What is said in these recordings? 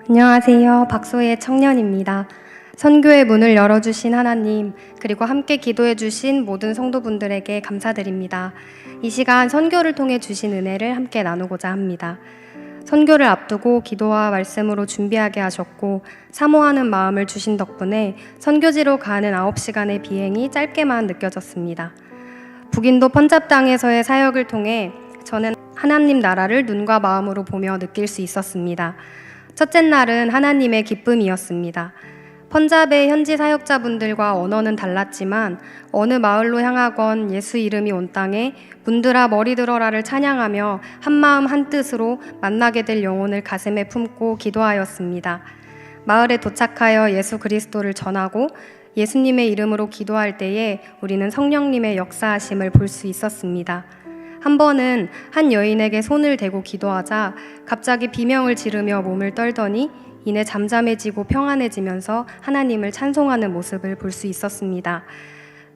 안녕하세요. 박소의 청년입니다. 선교의 문을 열어주신 하나님, 그리고 함께 기도해주신 모든 성도분들에게 감사드립니다. 이 시간 선교를 통해 주신 은혜를 함께 나누고자 합니다. 선교를 앞두고 기도와 말씀으로 준비하게 하셨고 사모하는 마음을 주신 덕분에 선교지로 가는 9시간의 비행이 짧게만 느껴졌습니다. 북인도 펀잡 땅에서의 사역을 통해 저는 하나님 나라를 눈과 마음으로 보며 느낄 수 있었습니다. 첫째 날은 하나님의 기쁨이었습니다. 펀잡의 현지 사역자분들과 언어는 달랐지만 어느 마을로 향하건 예수 이름이 온 땅에 문들아 머리 들어라를 찬양하며 한마음 한뜻으로 만나게 될 영혼을 가슴에 품고 기도하였습니다. 마을에 도착하여 예수 그리스도를 전하고 예수님의 이름으로 기도할 때에 우리는 성령님의 역사하심을 볼 수 있었습니다. 한 번은 한 여인에게 손을 대고 기도하자 갑자기 비명을 지르며 몸을 떨더니 이내 잠잠해지고 평안해지면서 하나님을 찬송하는 모습을 볼 수 있었습니다.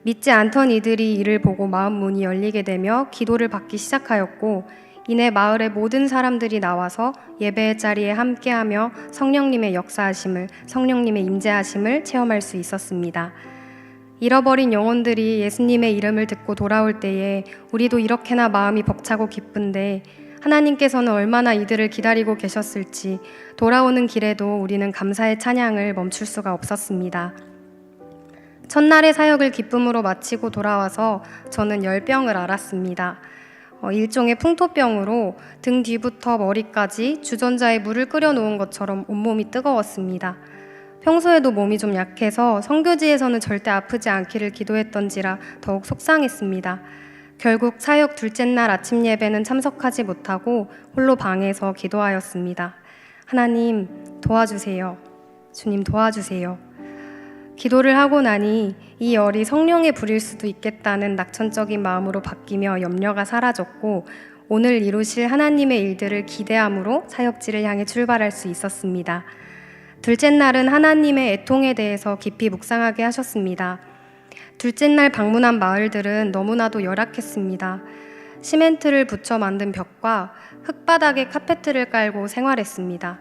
믿지 않던 이들이 이를 보고 마음 문이 열리게 되며 기도를 받기 시작하였고 이내 마을의 모든 사람들이 나와서 예배의 자리에 함께하며 성령님의 역사하심을, 성령님의 임재하심을 체험할 수 있었습니다. 잃어버린 영혼들이 예수님의 이름을 듣고 돌아올 때에 우리도 이렇게나 마음이 벅차고 기쁜데 하나님께서는 얼마나 이들을 기다리고 계셨을지 돌아오는 길에도 우리는 감사의 찬양을 멈출 수가 없었습니다. 첫날의 사역을 기쁨으로 마치고 돌아와서 저는 열병을 앓았습니다. 일종의 풍토병으로 등 뒤부터 머리까지 주전자에 물을 끓여 놓은 것처럼 온몸이 뜨거웠습니다. 평소에도 몸이 좀 약해서 선교지에서는 절대 아프지 않기를 기도했던지라 더욱 속상했습니다. 결국 사역 둘째 날 아침 예배는 참석하지 못하고 홀로 방에서 기도하였습니다. 하나님 도와주세요. 주님 도와주세요. 기도를 하고 나니 이 열이 성령의 불일 수도 있겠다는 낙천적인 마음으로 바뀌며 염려가 사라졌고 오늘 이루실 하나님의 일들을 기대함으로 사역지를 향해 출발할 수 있었습니다. 둘째 날은 하나님의 애통에 대해서 깊이 묵상하게 하셨습니다. 둘째 날 방문한 마을들은 너무나도 열악했습니다. 시멘트를 붙여 만든 벽과 흙바닥에 카페트를 깔고 생활했습니다.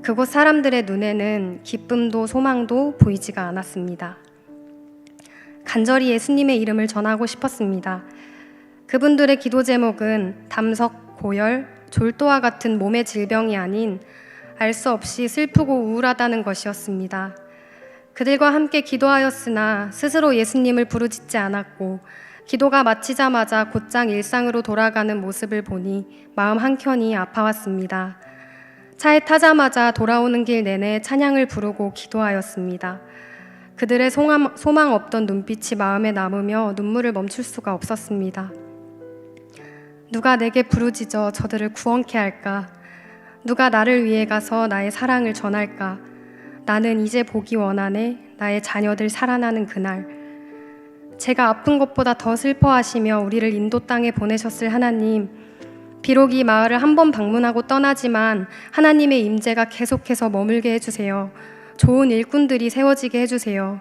그곳 사람들의 눈에는 기쁨도 소망도 보이지가 않았습니다. 간절히 예수님의 이름을 전하고 싶었습니다. 그분들의 기도 제목은 담석, 고열, 졸도와 같은 몸의 질병이 아닌 알 수 없이 슬프고 우울하다는 것이었습니다. 그들과 함께 기도하였으나 스스로 예수님을 부르짖지 않았고 기도가 마치자마자 곧장 일상으로 돌아가는 모습을 보니 마음 한켠이 아파왔습니다. 차에 타자마자 돌아오는 길 내내 찬양을 부르고 기도하였습니다. 그들의 소망 없던 눈빛이 마음에 남으며 눈물을 멈출 수가 없었습니다. 누가 내게 부르짖어 저들을 구원케 할까? 누가 나를 위해 가서 나의 사랑을 전할까? 나는 이제 보기 원하네. 나의 자녀들 살아나는 그날. 제가 아픈 것보다 더 슬퍼하시며 우리를 인도 땅에 보내셨을 하나님. 비록 이 마을을 한 번 방문하고 떠나지만 하나님의 임재가 계속해서 머물게 해주세요. 좋은 일꾼들이 세워지게 해주세요.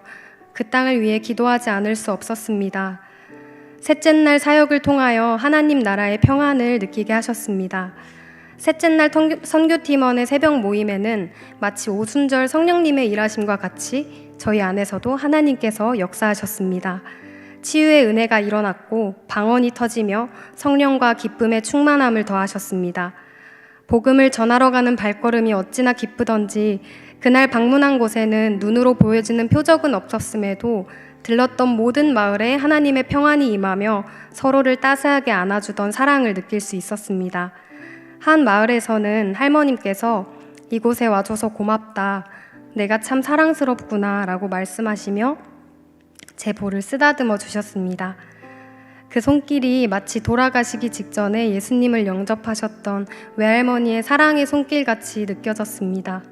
그 땅을 위해 기도하지 않을 수 없었습니다. 셋째 날 사역을 통하여 하나님 나라의 평안을 느끼게 하셨습니다. 셋째 날 선교팀원의 새벽 모임에는 마치 오순절 성령님의 일하심과 같이 저희 안에서도 하나님께서 역사하셨습니다. 치유의 은혜가 일어났고 방언이 터지며 성령과 기쁨의 충만함을 더하셨습니다. 복음을 전하러 가는 발걸음이 어찌나 기쁘던지 그날 방문한 곳에는 눈으로 보여지는 표적은 없었음에도 들렀던 모든 마을에 하나님의 평안이 임하며 서로를 따스하게 안아주던 사랑을 느낄 수 있었습니다. 한 마을에서는 할머님께서 이곳에 와줘서 고맙다. 내가 참 사랑스럽구나 라고 말씀하시며 제 볼을 쓰다듬어 주셨습니다. 그 손길이 마치 돌아가시기 직전에 예수님을 영접하셨던 외할머니의 사랑의 손길같이 느껴졌습니다.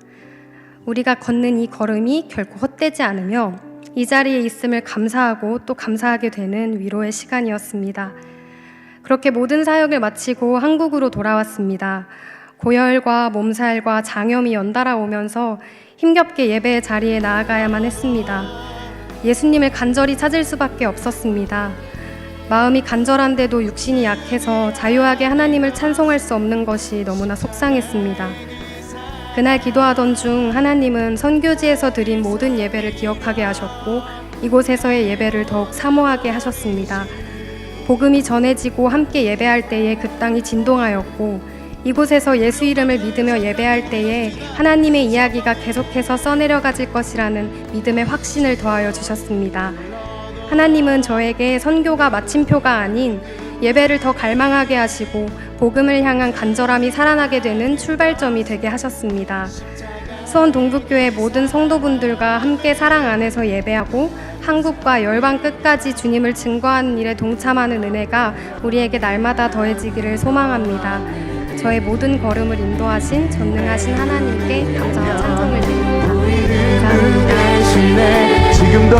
우리가 걷는 이 걸음이 결코 헛되지 않으며 이 자리에 있음을 감사하고 또 감사하게 되는 위로의 시간이었습니다. 그렇게 모든 사역을 마치고 한국으로 돌아왔습니다. 고열과 몸살과 장염이 연달아 오면서 힘겹게 예배의 자리에 나아가야만 했습니다. 예수님을 간절히 찾을 수밖에 없었습니다. 마음이 간절한데도 육신이 약해서 자유하게 하나님을 찬송할 수 없는 것이 너무나 속상했습니다. 그날 기도하던 중 하나님은 선교지에서 드린 모든 예배를 기억하게 하셨고 이곳에서의 예배를 더욱 사모하게 하셨습니다. 복음이 전해지고 함께 예배할 때에 그 땅이 진동하였고 이곳에서 예수 이름을 믿으며 예배할 때에 하나님의 이야기가 계속해서 써내려가질 것이라는 믿음의 확신을 더하여 주셨습니다. 하나님은 저에게 선교가 마침표가 아닌 예배를 더 갈망하게 하시고 복음을 향한 간절함이 살아나게 되는 출발점이 되게 하셨습니다. 수원 동북교회 모든 성도분들과 함께 사랑 안에서 예배하고 한국과 열방 끝까지 주님을 증거하는 일에 동참하는 은혜가 우리에게 날마다 더해지기를 소망합니다. 저의 모든 걸음을 인도하신 전능하신 하나님께 감사와 찬송을 드립니다. 감사합니다. 지금도